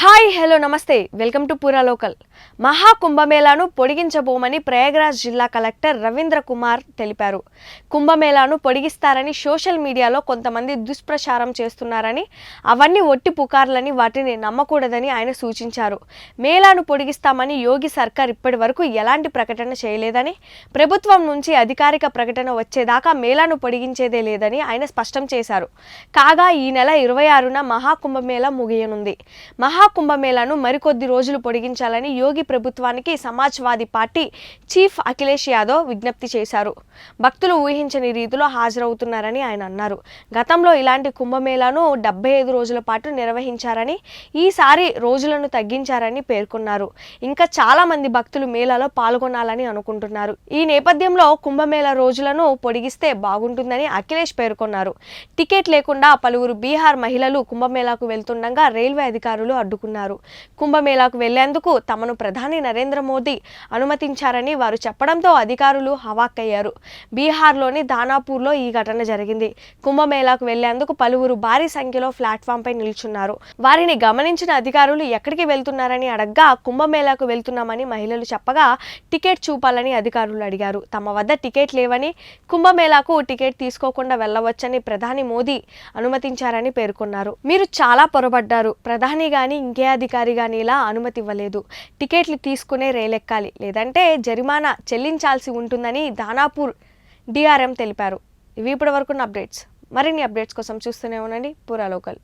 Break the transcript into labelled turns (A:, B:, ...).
A: Hi hello నమస్తే welcome to పూరా local. మహాకుంభమేళాను పొడిగించబోమని Prayagraj జిల్లా కలెక్టర్ రవీంద్ర కుమార్ తెలిపారు. కుంభమేళాను పొడిగిస్తారని సోషల్ మీడియాలో కొంతమంది దుష్ప్రచారం చేస్తున్నారని, అవన్నీ ఒట్టి పుకార్లని, వాటిని నమ్మకూడదని ఆయన సూచించారు. మేళాను పొడిగిస్తామని యోగి సర్కార్ ఇప్పటి వరకు ఎలాంటి ప్రకటన చేయలేదని, ప్రభుత్వం నుంచి అధికారిక ప్రకటన వచ్చేదాకా మేళాను పొడిగించేదే లేదని ఆయన స్పష్టం చేశారు. కాగా ఈ నెల 26న మహాకుంభమేళా ముగియనుంది. మహాకుంభమేళాను మరికొద్ది రోజులు పొడిగించాలని యోగి ప్రభుత్వానికి సమాజ్వాదీ పార్టీ చీఫ్ అఖిలేష్ యాదవ్ విజ్ఞప్తి చేశారు. భక్తులు ఊహించని రీతిలో హాజరవుతున్నారని ఆయన అన్నారు. గతంలో ఇలాంటి కుంభమేళాను 75 రోజుల పాటు నిర్వహించారని, ఈసారి రోజులను తగ్గించారని పేర్కొన్నారు. ఇంకా చాలా మంది భక్తులు మేళాలో పాల్గొనాలని అనుకుంటున్నారు. ఈ నేపథ్యంలో కుంభమేళా రోజులను పొడిగిస్తే బాగుంటుందని అఖిలేష్ పేర్కొన్నారు. టికెట్ లేకుండా పలువురు బీహార్ మహిళలు కుంభమేళాకు వెళ్తుండగా రైల్వే అధికారులు అడ్డుకున్నారు. కుంభమేళాకు వెళ్లేందుకు తమను ప్రధాని నరేంద్ర మోదీ అనుమతించారని వారు చెప్పడంతో అధికారులు హవాక్కయ్యారు. బీహార్లోని దానాపూర్లో ఈ ఘటన జరిగింది. కుంభమేళాకు వెళ్లేందుకు పలువురు భారీ సంఖ్యలో ప్లాట్ఫామ్పై నిల్చున్నారు. వారిని గమనించిన అధికారులు ఎక్కడికి వెళ్తున్నారని అడగ్గా కుంభమేళాకు వెళ్తున్నామని మహిళలు చెప్పగా టికెట్ చూపాలని అధికారులు అడిగారు. తమ వద్ద టికెట్ లేవని, కుంభమేళాకు టికెట్ తీసుకోకుండా వెళ్లవచ్చని ప్రధాని మోదీ అనుమతించారని పేర్కొన్నారు. మీరు చాలా పొరబడ్డారు. ప్రధాని గాని ఇంకే అధికారి గాని ఇలా అనుమతి ఇవ్వలేదు. టికెట్లు తీసుకునే రైలెక్కాలి, లేదంటే జరిమానా చెల్లించాల్సి ఉంటుందని దానాపూర్ డిఆర్ఎం తెలిపారు. ఇవి ఇప్పటి వరకున్న అప్డేట్స్. మరిన్ని అప్డేట్స్ కోసం చూస్తూనే ఉండండి పూరా లోకల్.